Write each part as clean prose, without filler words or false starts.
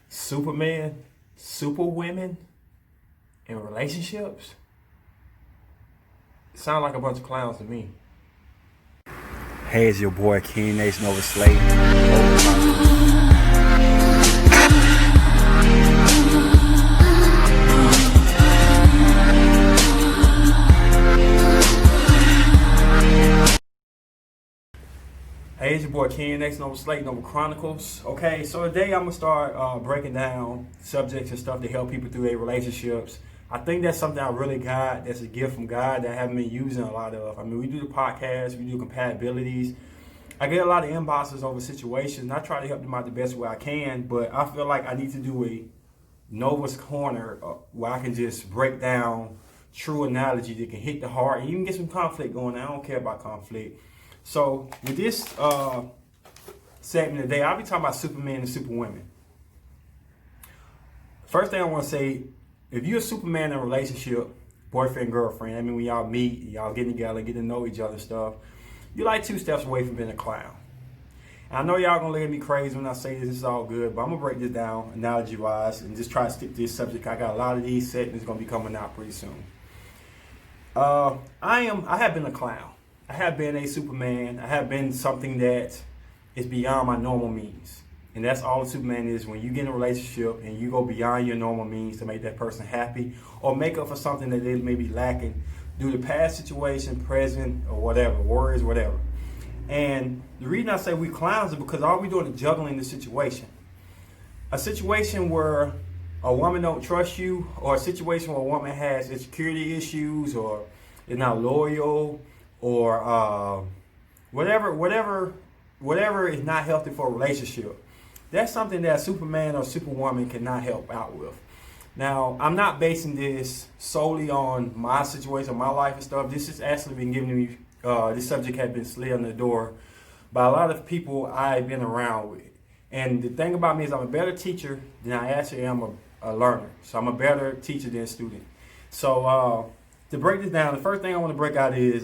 Superman, Superwomen in relationships? Sound like a bunch of clowns to me. Hey, it's your boy King Nation over Slate. Hey, it's your boy Ken, next Nova Slate, Nova Chronicles. Okay, so today I'm gonna start breaking down subjects and stuff to help people through their relationships. I think that's something I really got. That's a gift from God that I haven't been using a lot of. I mean, we do the podcast, we do compatibilities. I get a lot of inboxes over situations. I try to help them out the best way I can, but I feel like I need to do a Nova's Corner where I can just break down true analogy that can hit the heart and even get some conflict going. I don't care about conflict. So with this segment today, I'll be talking about Superman and Superwomen. First thing I want to say, if you're a Superman in a relationship, boyfriend, girlfriend, I mean when y'all meet, y'all getting together, getting to know each other and stuff, you're like 2 steps away from being a clown. And I know y'all gonna look at me crazy when I say this is all good, but I'm gonna break this down analogy wise and just try to stick to this subject. I got a lot of these segments gonna be coming out pretty soon. I have been a clown. I have been a Superman. I have been something that is beyond my normal means. And that's all a Superman is when you get in a relationship and you go beyond your normal means to make that person happy or make up for something that they may be lacking due to past situation, present, or whatever, worries, whatever. And the reason I say we clowns is because all we're doing is juggling the situation. A situation where a woman don't trust you, or a situation where a woman has insecurity issues or is not loyal, or whatever is not healthy for a relationship. That's something that Superman or Superwoman cannot help out with. Now, I'm not basing this solely on my situation, my life and stuff. This has actually been given to me, this subject had been slid on the door by a lot of people I've been around with. And the thing about me is I'm a better teacher than I actually am a learner. So I'm a better teacher than a student. So to break this down, the first thing I want to break out is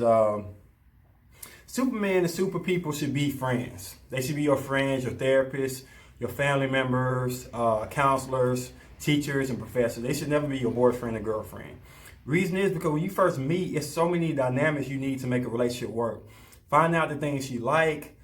Superman and super people should be friends. They should be your friends, your therapists, your family members, counselors, teachers, and professors. They should never be your boyfriend or girlfriend. Reason is because when you first meet, it's so many dynamics you need to make a relationship work. Find out the things she like,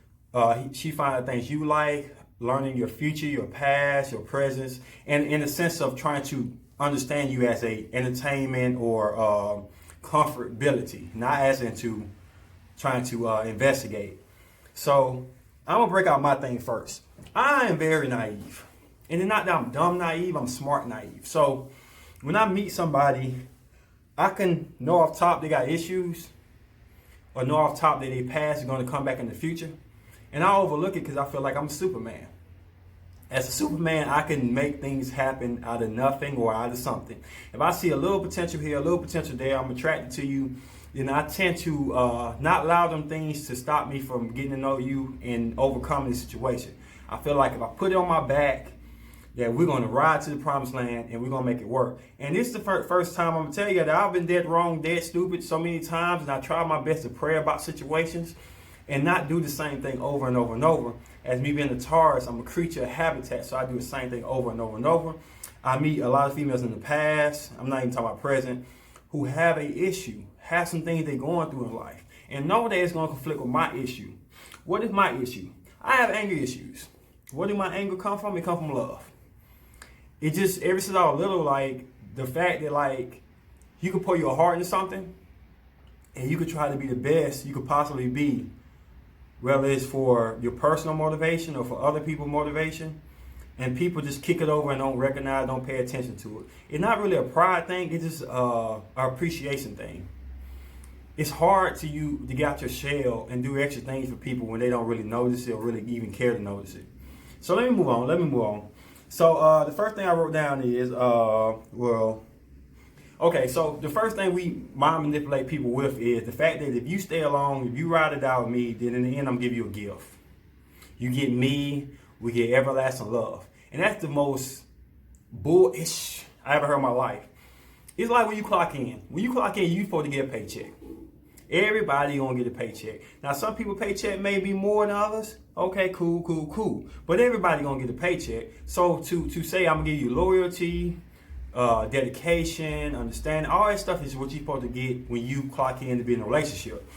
she find out the things you like, learning your future, your past, your presence, and in the sense of trying to understand you as a entertainment or comfortability, not as into trying to investigate. So I'm gonna break out my thing first. I am very naive. And it's not that I'm dumb naive, I'm smart naive. So when I meet somebody, I can know off top they got issues or know off top that their past is going to come back in the future. And I overlook it because I feel like I'm a Superman. As a Superman, I can make things happen out of nothing or out of something. If I see a little potential here, a little potential there, I'm attracted to you, then I tend to not allow them things to stop me from getting to know you and overcoming the situation. I feel like if I put it on my back, that we're going to ride to the promised land and we're going to make it work. And this is the first time I'm going to tell you that I've been dead wrong, dead stupid so many times, and I try my best to pray about situations and not do the same thing over and over and over. As me being a Taurus, I'm a creature of habitat, so I do the same thing over and over and over. I meet a lot of females in the past, I'm not even talking about present, who have a issue, have some things they're going through in life, and know that it's going to conflict with my issue. What is my issue? I have anger issues. Where did my anger come from? It comes from love. It just, ever since I was little, like, the fact that, like, you could pour your heart into something and you could try to be the best you could possibly be, whether it's for your personal motivation or for other people's motivation, and people just kick it over and don't recognize, don't pay attention to it. It's not really a pride thing, it's just an appreciation thing. It's hard to get out your shell and do extra things for people when they don't really notice it or really even care to notice it. So let me move on. So the first thing I wrote down is, so the first thing we mind manipulate people with is the fact that if you stay along, if you ride it out with me, then in the end, I'm gonna give you a gift. You get me, we get everlasting love. And that's the most bullish I ever heard in my life. It's like when you clock in. When you clock in, you're supposed to get a paycheck. Everybody gonna get a paycheck. Now, some people paycheck may be more than others. Okay, cool. But everybody gonna get a paycheck. So to say I'm gonna give you loyalty, dedication, understanding, all that stuff is what you're supposed to get when you clock in to be in a relationship.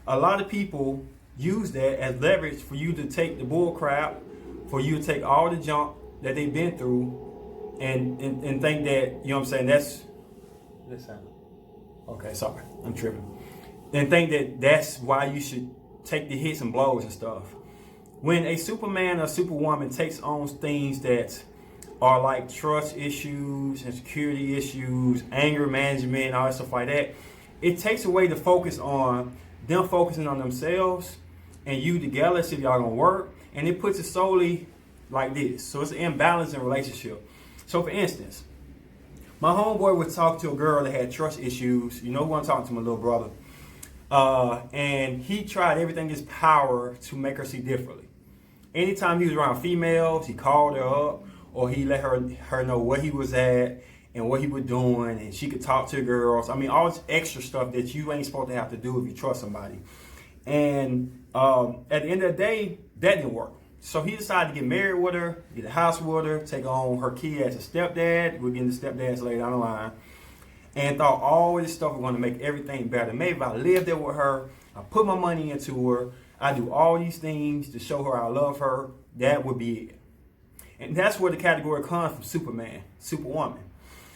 A lot of people use that as leverage for you to take the bull crap, for you to take all the junk that they've been through, and think that, you know what I'm saying, that's okay, sorry, I'm tripping. And think that that's why you should take the hits and blows and stuff. When a Superman or Superwoman takes on things that are like trust issues, insecurity issues, anger management, all that stuff like that, it takes away the focus on them focusing on themselves and you together, see if y'all gonna work, and it puts it solely like this. So it's an imbalance in relationship. So for instance, my homeboy would talk to a girl that had trust issues. You know who I'm talking to, my little brother. And he tried everything in his power to make her see differently. Anytime he was around females, he called her up, or he let her know where he was at and what he was doing, and she could talk to girls. I mean, all this extra stuff that you ain't supposed to have to do if you trust somebody. And at the end of the day, that didn't work. So he decided to get married with her, get a house with her, take on her kid as a stepdad. We'll get into stepdads later down the line. And thought all this stuff was going to make everything better. Maybe if I lived there with her, I put my money into her, I do all these things to show her I love her, that would be it. And that's where the category comes from: Superman, Superwoman.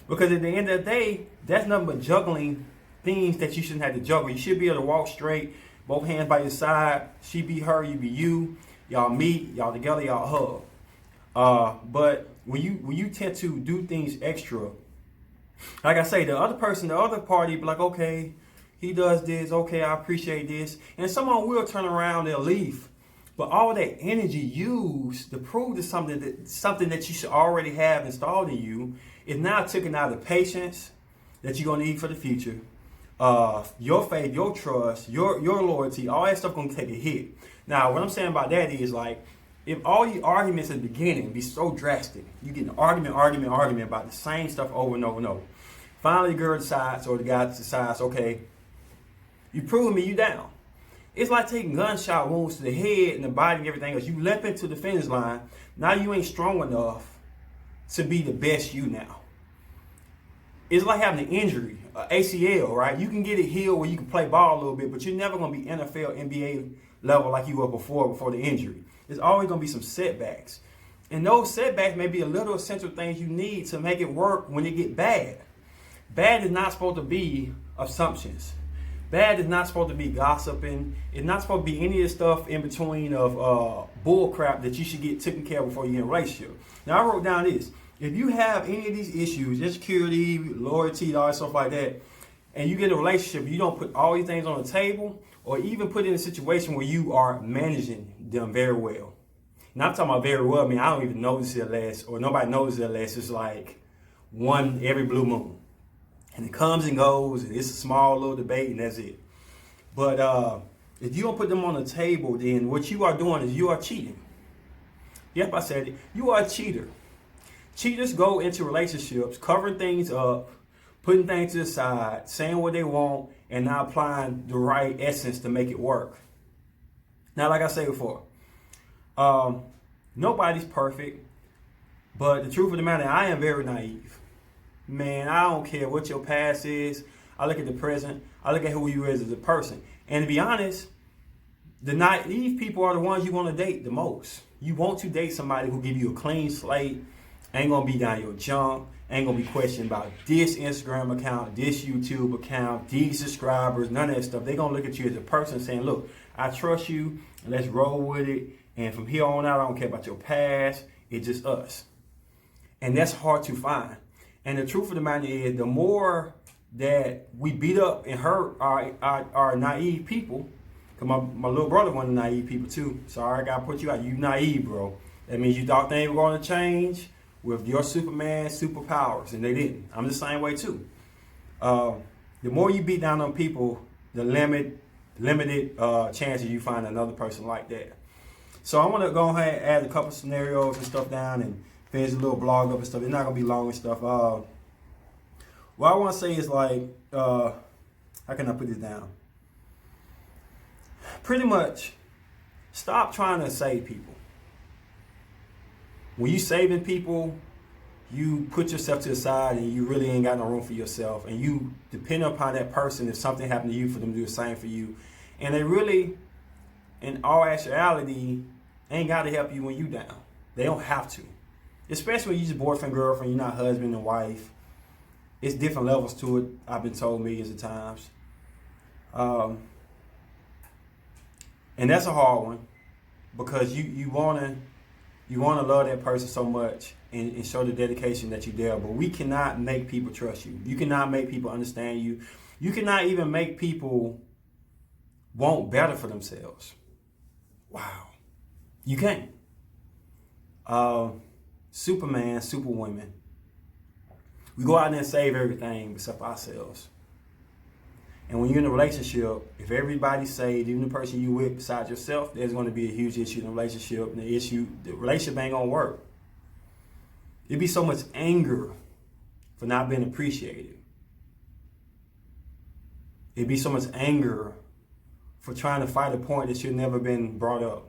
Because at the end of the day, that's nothing but juggling things that you shouldn't have to juggle. You should be able to walk straight, both hands by your side. She be her, you be you. Y'all meet, y'all together, y'all hug. But when you tend to do things extra, like I say, the other party be like, okay, he does this, okay, I appreciate this. And someone will turn around, they'll leave. But all that energy used to prove to something that you should already have installed in you is now taken out of the patience that you're going to need for the future. Your faith, your trust, your loyalty, all that stuff going to take a hit. Now, what I'm saying about that is, like, if all your arguments at the beginning be so drastic, you get an argument about the same stuff over and over and over. Finally, the girl decides, or the guy decides, okay, you proving me, you down. It's like taking gunshot wounds to the head and the body and everything else. You limp into the finish line. Now you ain't strong enough to be the best you now. It's like having an injury, ACL, right? You can get it healed where you can play ball a little bit, but you're never going to be NFL, NBA level like you were before the injury. There's always going to be some setbacks. And those setbacks may be a little essential things you need to make it work when it get bad. Bad is not supposed to be assumptions. Bad is not supposed to be gossiping. It's not supposed to be any of the stuff in between of bull crap that you should get taken care of before you get in a relationship. Now, I wrote down this. If you have any of these issues, insecurity, loyalty, all that stuff like that, and you get in a relationship, you don't put all these things on the table, or even put in a situation where you are managing them very well. And I'm talking about very well, I mean, I don't even notice it unless, or nobody notices it unless it's like one every blue moon. And it comes and goes, and it's a small little debate, and that's it. But if you don't put them on the table, then what you are doing is you are cheating. Yep, I said it. You are a cheater. Cheaters go into relationships, covering things up, putting things to the side, saying what they want, and not applying the right essence to make it work. Now, like I said before, nobody's perfect, but the truth of the matter, I am very naive. Man, I don't care what your past is. I look at the present. I look at who you is as a person. And to be honest, the naive people are the ones you want to date the most. You want to date somebody who give you a clean slate, ain't going to be down your junk, ain't going to be questioning about this Instagram account, this YouTube account, these subscribers, none of that stuff. They're going to look at you as a person saying, look, I trust you, and let's roll with it. And from here on out, I don't care about your past. It's just us. And that's hard to find. And the truth of the matter is, the more that we beat up and hurt our naive people, because my little brother one of the naive people too. Sorry, I got to put you out. You naive, bro. That means you thought things were going to change with your Superman superpowers, and they didn't. I'm the same way too. The more you beat down on people, the limited chances you find another person like that. So I'm going to go ahead and add a couple scenarios and stuff down and finish a little blog up and stuff. It's not going to be long and stuff. What I want to say is, like, how can I put this down? pretty much stop trying to save people. When you saving people, you put yourself to the side and you really ain't got no room for yourself. And you depend upon that person if something happened to you for them to do the same for you. And they really, in all actuality, ain't got to help you when you down. They don't have to. Especially when you're just boyfriend, girlfriend, you're not husband and wife. It's different levels to it, I've been told millions of times. And that's a hard one because you wanna love that person so much and show the dedication that you there. But we cannot make people trust you. You cannot make people understand you. You cannot even make people want better for themselves. Wow. You can't. Superman, Superwoman. We go out there and save everything except ourselves. And when you're in a relationship, if everybody's saved, even the person you with besides yourself, there's going to be a huge issue in the relationship. And the relationship ain't going to work. It'd be so much anger for not being appreciated. It'd be so much anger for trying to fight a point that should never been brought up.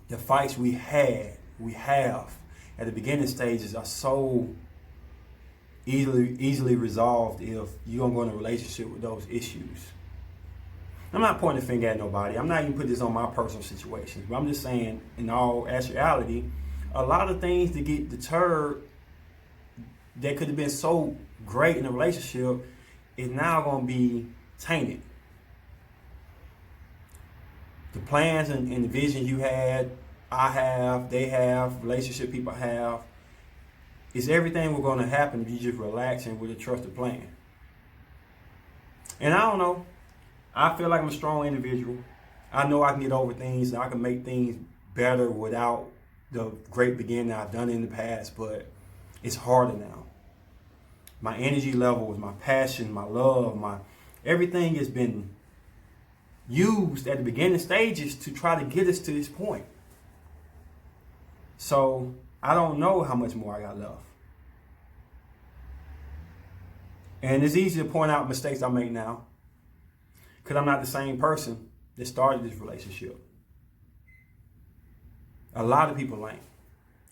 The fights we have at the beginning stages are so easily resolved if you don't go in a relationship with those issues. I'm not pointing a finger at nobody. I'm not even putting this on my personal situations. But I'm just saying, in all actuality, a lot of things that get deterred that could have been so great in a relationship is now going to be tainted. The plans and the vision you had, I have, they have, relationship people have, is everything we're going to happen if you just relax and with a trusted plan. And I don't know. I feel like I'm a strong individual. I know I can get over things and I can make things better without the great beginning I've done in the past, but it's harder now. My energy levels, my passion, my love, my everything has been used at the beginning stages to try to get us to this point. So I don't know how much more I got left. And it's easy to point out mistakes I make now because I'm not the same person that started this relationship. A lot of people ain't.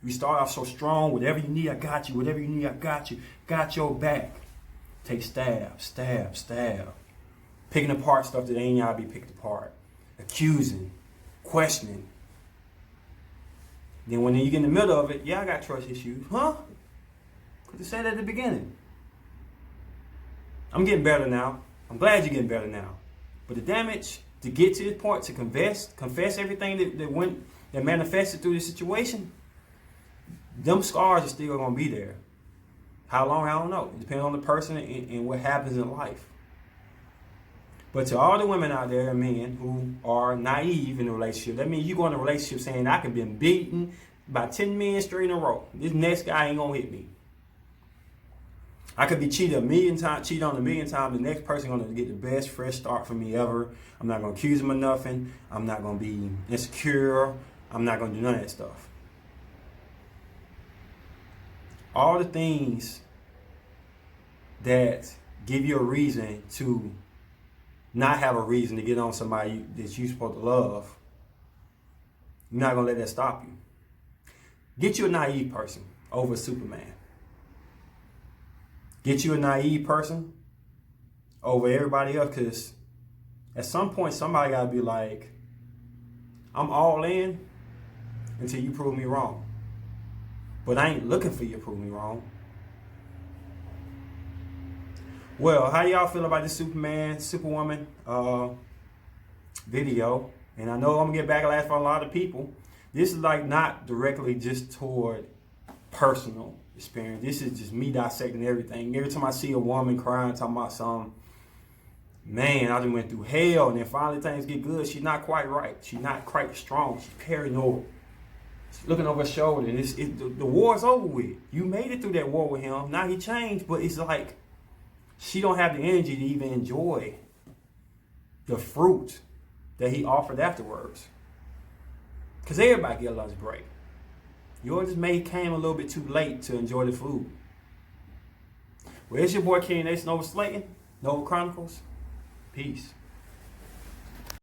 We start off so strong. Whatever you need, I got you. Whatever you need, I got you. Got your back. Take stab. Picking apart stuff that ain't gotta be picked apart. Accusing. Questioning. Then when you get in the middle of it, yeah, I got trust issues. Huh? Because you said at the beginning. I'm getting better now. I'm glad you're getting better now. But the damage to get to this point, to confess everything that manifested through this situation, them scars are still going to be there. How long, I don't know. It depends on the person and what happens in life. But to all the women out there and men who are naive in a relationship, that means you go in a relationship saying, I could be beaten by 10 men straight in a row. This next guy ain't going to hit me. I could be cheated on a million times. The next person going to get the best fresh start from me ever. I'm not going to accuse him of nothing. I'm not going to be insecure. I'm not going to do none of that stuff. All the things that give you a reason to not have a reason to get on somebody that you're supposed to love, you're not going to let that stop you. Get you a naive person over Superman. Get you a naive person over everybody else, because at some point somebody got to be like, I'm all in until you prove me wrong. But I ain't looking for you to prove me wrong. Well, how y'all feel about this Superman, Superwoman video? And I know I'm going to get backlash from a lot of people. This is like not directly just toward personal experience. This is just me dissecting everything. Every time I see a woman crying, talking about something, man, I just went through hell. And then finally things get good. She's not quite right. She's not quite strong. She's paranoid. She's looking over her shoulder. And the war's over with. You made it through that war with him. Now he changed. But it's like she don't have the energy to even enjoy the fruit that he offered afterwards. Because everybody get a lunch break. Yours just came a little bit too late to enjoy the food. Well, it's your boy King Aceonova Slayton, Nova Chronicles. Peace.